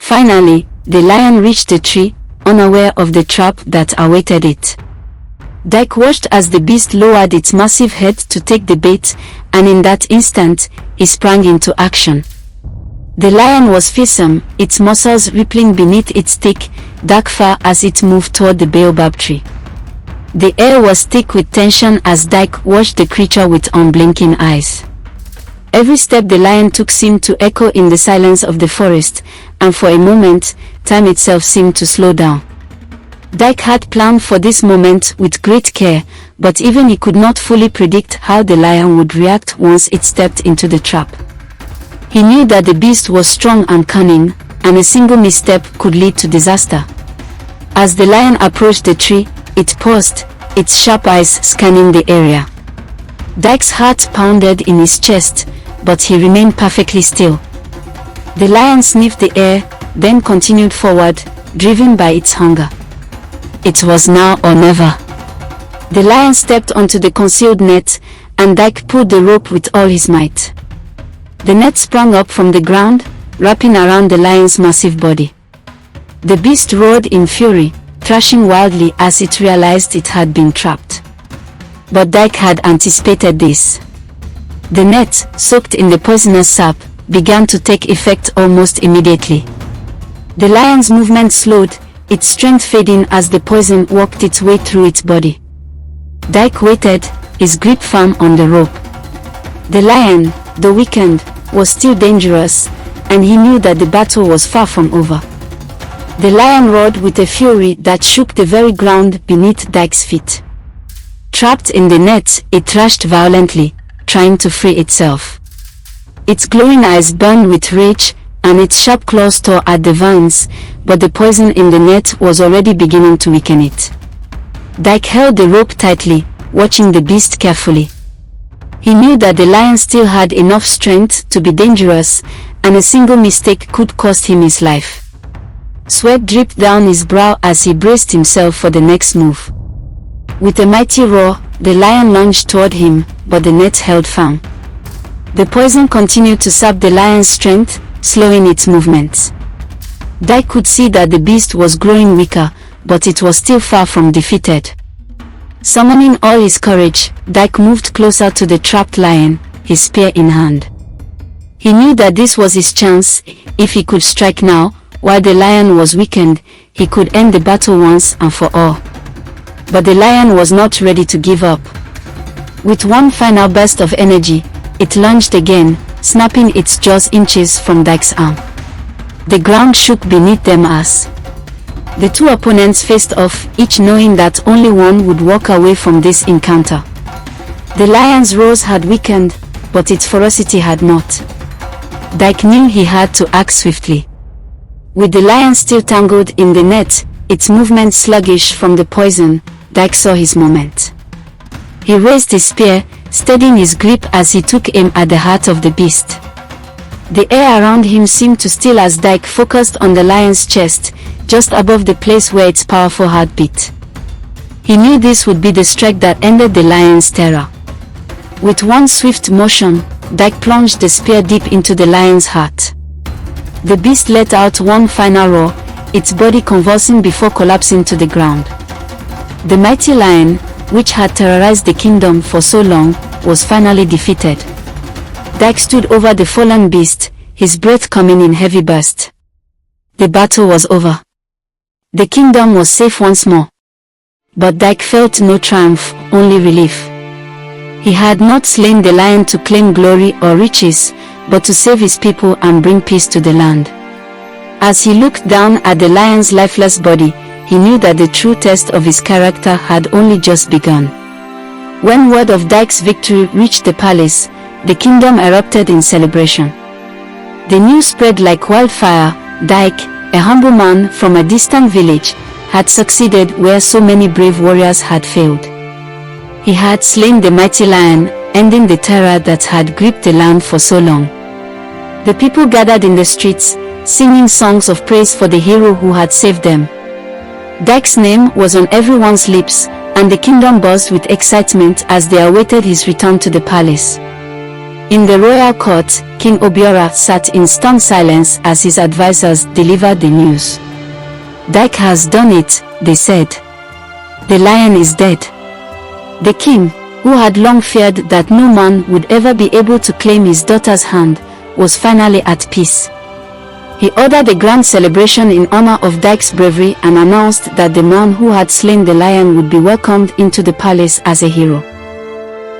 Finally, the lion reached the tree, unaware of the trap that awaited it. Dike watched as the beast lowered its massive head to take the bait, and in that instant, he sprang into action. The lion was fearsome, its muscles rippling beneath its thick, dark fur as it moved toward the baobab tree. The air was thick with tension as Dike watched the creature with unblinking eyes. Every step the lion took seemed to echo in the silence of the forest, and for a moment, time itself seemed to slow down. Dike had planned for this moment with great care, but even he could not fully predict how the lion would react once it stepped into the trap. He knew that the beast was strong and cunning, and a single misstep could lead to disaster. As the lion approached the tree, it paused, its sharp eyes scanning the area. Dike's heart pounded in his chest, but he remained perfectly still. The lion sniffed the air, then continued forward, driven by its hunger. It was now or never. The lion stepped onto the concealed net, and Dike pulled the rope with all his might. The net sprang up from the ground, wrapping around the lion's massive body. The beast roared in fury, thrashing wildly as it realized it had been trapped. But Dike had anticipated this. The net, soaked in the poisonous sap, began to take effect almost immediately. The lion's movement slowed, its strength fading as the poison worked its way through its body. Dike waited, his grip firm on the rope. The lion, though weakened, was still dangerous, and he knew that the battle was far from over. The lion roared with a fury that shook the very ground beneath Dike's feet. Trapped in the net, it thrashed violently, trying to free itself. Its glowing eyes burned with rage, and its sharp claws tore at the vines, but the poison in the net was already beginning to weaken it. Dike held the rope tightly, watching the beast carefully. He knew that the lion still had enough strength to be dangerous, and a single mistake could cost him his life. Sweat dripped down his brow as he braced himself for the next move. With a mighty roar, the lion lunged toward him, but the net held firm. The poison continued to sap the lion's strength, slowing its movements. Dike could see that the beast was growing weaker, but it was still far from defeated. Summoning all his courage, Dike moved closer to the trapped lion, his spear in hand. He knew that this was his chance. If he could strike now, while the lion was weakened, he could end the battle once and for all. But the lion was not ready to give up. With one final burst of energy, it lunged again, snapping its jaws inches from Dike's arm. The ground shook beneath them as the two opponents faced off, each knowing that only one would walk away from this encounter. The lion's roars had weakened, but its ferocity had not. Dike knew he had to act swiftly. With the lion still tangled in the net, its movement sluggish from the poison, Dike saw his moment. He raised his spear, steadying his grip as he took aim at the heart of the beast. The air around him seemed to still as Dike focused on the lion's chest, just above the place where its powerful heart beat. He knew this would be the strike that ended the lion's terror. With one swift motion, Dike plunged the spear deep into the lion's heart. The beast let out one final roar, its body convulsing before collapsing to the ground. The mighty lion, which had terrorized the kingdom for so long, was finally defeated. Dike stood over the fallen beast, his breath coming in heavy bursts. The battle was over. The kingdom was safe once more. But Dike felt no triumph, only relief. He had not slain the lion to claim glory or riches, but to save his people and bring peace to the land. As he looked down at the lion's lifeless body, he knew that the true test of his character had only just begun. When word of Dike's victory reached the palace, the kingdom erupted in celebration. The news spread like wildfire. Dike, a humble man from a distant village, had succeeded where so many brave warriors had failed. He had slain the mighty lion, ending the terror that had gripped the land for so long. The people gathered in the streets, singing songs of praise for the hero who had saved them. Dike's name was on everyone's lips, and the kingdom buzzed with excitement as they awaited his return to the palace. In the royal court, King Obiora sat in stunned silence as his advisors delivered the news. Dike has done it, they said. The lion is dead. The king, who had long feared that no man would ever be able to claim his daughter's hand, was finally at peace. He ordered a grand celebration in honor of Dike's bravery and announced that the man who had slain the lion would be welcomed into the palace as a hero.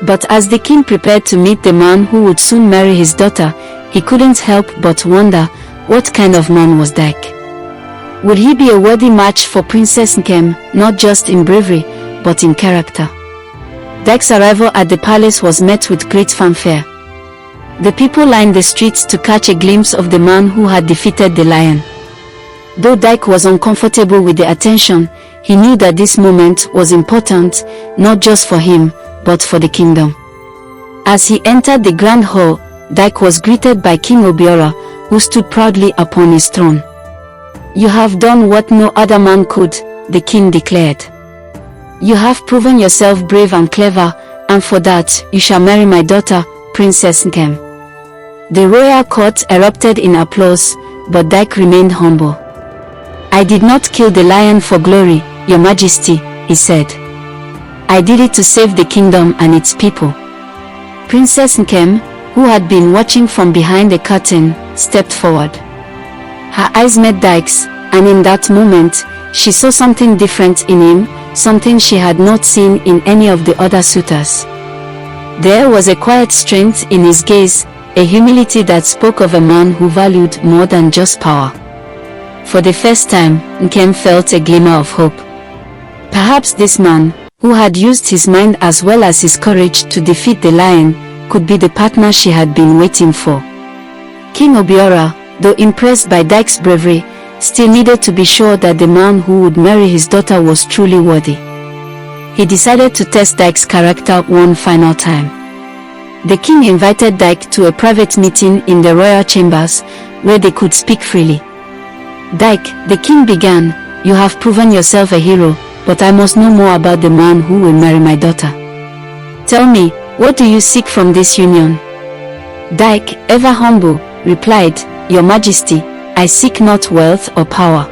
But as the king prepared to meet the man who would soon marry his daughter, he couldn't help but wonder, what kind of man was Dike? Would he be a worthy match for Princess Nkem, not just in bravery, but in character? Dike's arrival at the palace was met with great fanfare. The people lined the streets to catch a glimpse of the man who had defeated the lion. Though Dike was uncomfortable with the attention, he knew that this moment was important, not just for him, but for the kingdom. As he entered the grand hall, Dike was greeted by King Obiora, who stood proudly upon his throne. "You have done what no other man could," the king declared. "You have proven yourself brave and clever, and for that, you shall marry my daughter, Princess Nkem." The royal court erupted in applause, but Dike remained humble. "I did not kill the lion for glory, Your Majesty," he said. "I did it to save the kingdom and its people." Princess Nkem, who had been watching from behind the curtain, stepped forward. Her eyes met Dike's, and in that moment, she saw something different in him, something she had not seen in any of the other suitors. There was a quiet strength in his gaze, a humility that spoke of a man who valued more than just power. For the first time, Nkem felt a glimmer of hope. Perhaps this man, who had used his mind as well as his courage to defeat the lion, could be the partner she had been waiting for. King Obiora, though impressed by Dike's bravery, still needed to be sure that the man who would marry his daughter was truly worthy. He decided to test Dike's character one final time. The king invited Dike to a private meeting in the royal chambers, where they could speak freely. "Dike," the king began, "you have proven yourself a hero, but I must know more about the man who will marry my daughter. Tell me, what do you seek from this union?" Dike, ever humble, replied, "Your Majesty, I seek not wealth or power.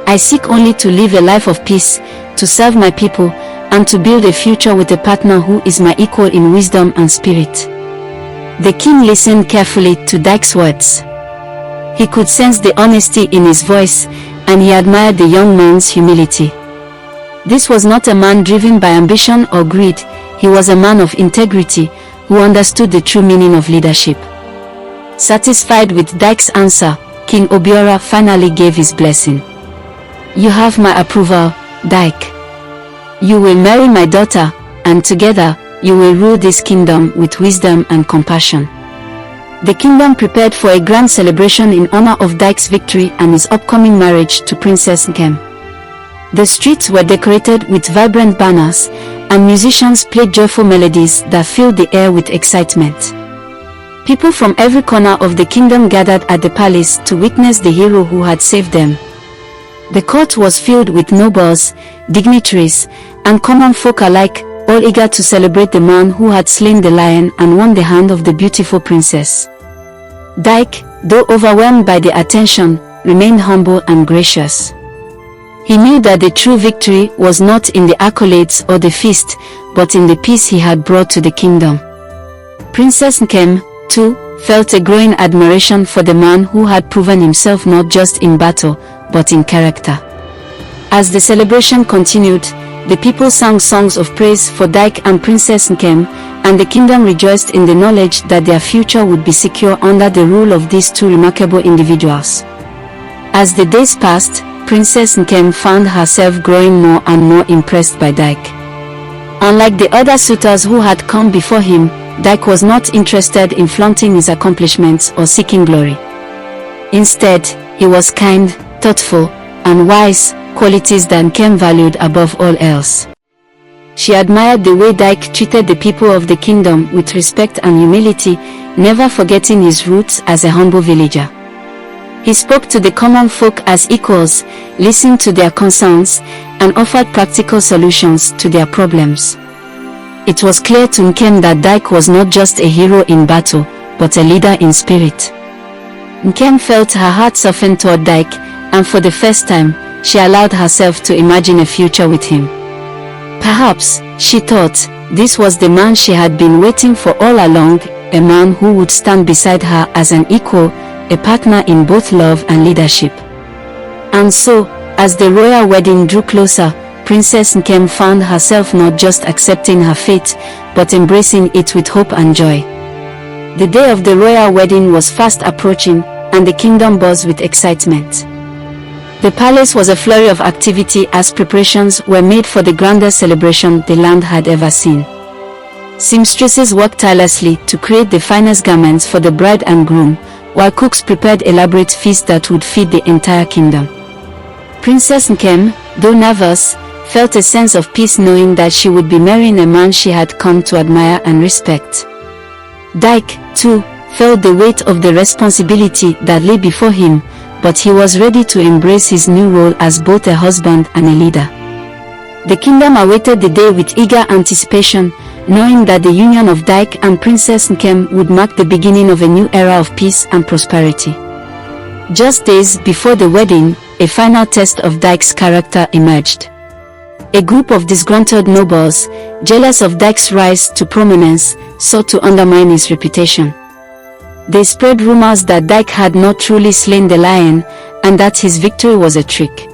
I seek only to live a life of peace, to serve my people, and to build a future with a partner who is my equal in wisdom and spirit." The king listened carefully to Dike's words. He could sense the honesty in his voice, and he admired the young man's humility. This was not a man driven by ambition or greed, he was a man of integrity, who understood the true meaning of leadership. Satisfied with Dike's answer, King Obiora finally gave his blessing. "You have my approval, Dike. You will marry my daughter, and together, you will rule this kingdom with wisdom and compassion." The kingdom prepared for a grand celebration in honor of Dike's victory and his upcoming marriage to Princess Nkem. The streets were decorated with vibrant banners, and musicians played joyful melodies that filled the air with excitement. People from every corner of the kingdom gathered at the palace to witness the hero who had saved them. The court was filled with nobles, dignitaries, and common folk alike, all eager to celebrate the man who had slain the lion and won the hand of the beautiful princess. Dike, though overwhelmed by the attention, remained humble and gracious. He knew that the true victory was not in the accolades or the feast, but in the peace he had brought to the kingdom. Princess Nkem, too, felt a growing admiration for the man who had proven himself not just in battle, but in character. As the celebration continued, the people sang songs of praise for Dike and Princess Nkem, and the kingdom rejoiced in the knowledge that their future would be secure under the rule of these two remarkable individuals. As the days passed, Princess Nkem found herself growing more and more impressed by Dike. Unlike the other suitors who had come before him, Dike was not interested in flaunting his accomplishments or seeking glory. Instead, he was kind, thoughtful, and wise, qualities that Nkem valued above all else. She admired the way Dike treated the people of the kingdom with respect and humility, never forgetting his roots as a humble villager. He spoke to the common folk as equals, listened to their concerns, and offered practical solutions to their problems. it was clear to Nkem that Dike was not just a hero in battle, but a leader in spirit. Nkem felt her heart soften toward Dike, and for the first time, she allowed herself to imagine a future with him. Perhaps, she thought, this was the man she had been waiting for all along, a man who would stand beside her as an equal, a partner in both love and leadership. And so, as the royal wedding drew closer, Princess Nkem found herself not just accepting her fate, but embracing it with hope and joy. The day of the royal wedding was fast approaching, and the kingdom buzzed with excitement. The palace was a flurry of activity as preparations were made for the grandest celebration the land had ever seen. Seamstresses worked tirelessly to create the finest garments for the bride and groom, while cooks prepared elaborate feasts that would feed the entire kingdom. Princess Nkem, though nervous, felt a sense of peace knowing that she would be marrying a man she had come to admire and respect. Dike, too, felt the weight of the responsibility that lay before him, but he was ready to embrace his new role as both a husband and a leader. The kingdom awaited the day with eager anticipation, knowing that the union of Dike and Princess Nkem would mark the beginning of a new era of peace and prosperity. Just days before the wedding, a final test of Dike's character emerged. A group of disgruntled nobles, jealous of Dike's rise to prominence, sought to undermine his reputation. They spread rumors that Dike had not truly slain the lion, and that his victory was a trick.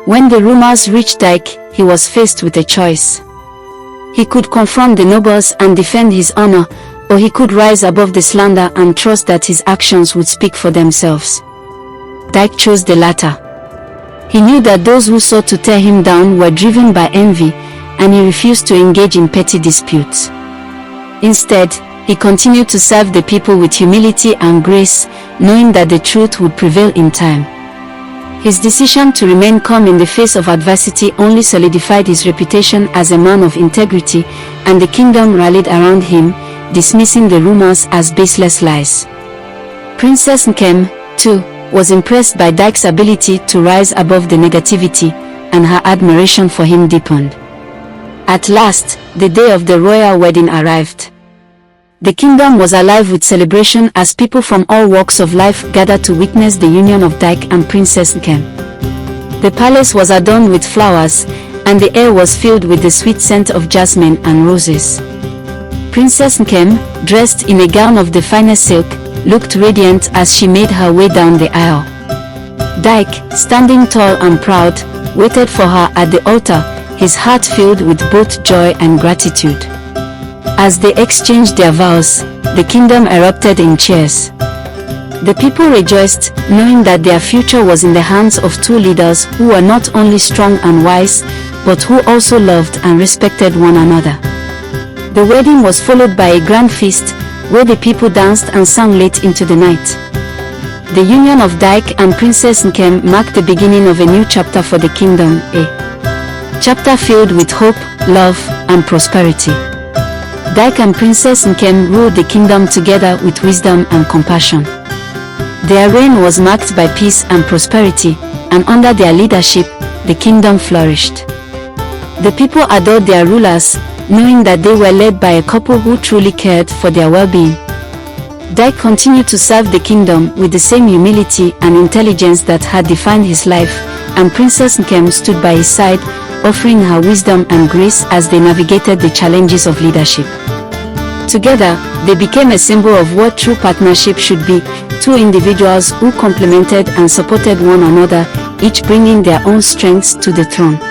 When the rumors reached Dike, he was faced with a choice. He could confront the nobles and defend his honor, or he could rise above the slander and trust that his actions would speak for themselves. Dike chose the latter. He knew that those who sought to tear him down were driven by envy, and he refused to engage in petty disputes. Instead, he continued to serve the people with humility and grace, knowing that the truth would prevail in time. His decision to remain calm in the face of adversity only solidified his reputation as a man of integrity, and the kingdom rallied around him, dismissing the rumors as baseless lies. Princess Nkem, too, was impressed by Dike's ability to rise above the negativity, and her admiration for him deepened. At last, the day of the royal wedding arrived. The kingdom was alive with celebration as people from all walks of life gathered to witness the union of Dike and Princess Nkem. The palace was adorned with flowers, and the air was filled with the sweet scent of jasmine and roses. Princess Nkem, dressed in a gown of the finest silk, looked radiant as she made her way down the aisle. Dike, standing tall and proud, waited for her at the altar, his heart filled with both joy and gratitude. As they exchanged their vows, the kingdom erupted in cheers. The people rejoiced, knowing that their future was in the hands of two leaders who were not only strong and wise, but who also loved and respected one another. The wedding was followed by a grand feast, where the people danced and sang late into the night. The union of Dike and Princess Nkem marked the beginning of a new chapter for the kingdom, a chapter filled with hope, love, and prosperity. Dike and Princess Nkem ruled the kingdom together with wisdom and compassion. Their reign was marked by peace and prosperity, and under their leadership, the kingdom flourished. The people adored their rulers, knowing that they were led by a couple who truly cared for their well-being. Dike continued to serve the kingdom with the same humility and intelligence that had defined his life, and Princess Nkem stood by his side, offering her wisdom and grace as they navigated the challenges of leadership. Together, they became a symbol of what true partnership should be, two individuals who complemented and supported one another, each bringing their own strengths to the throne.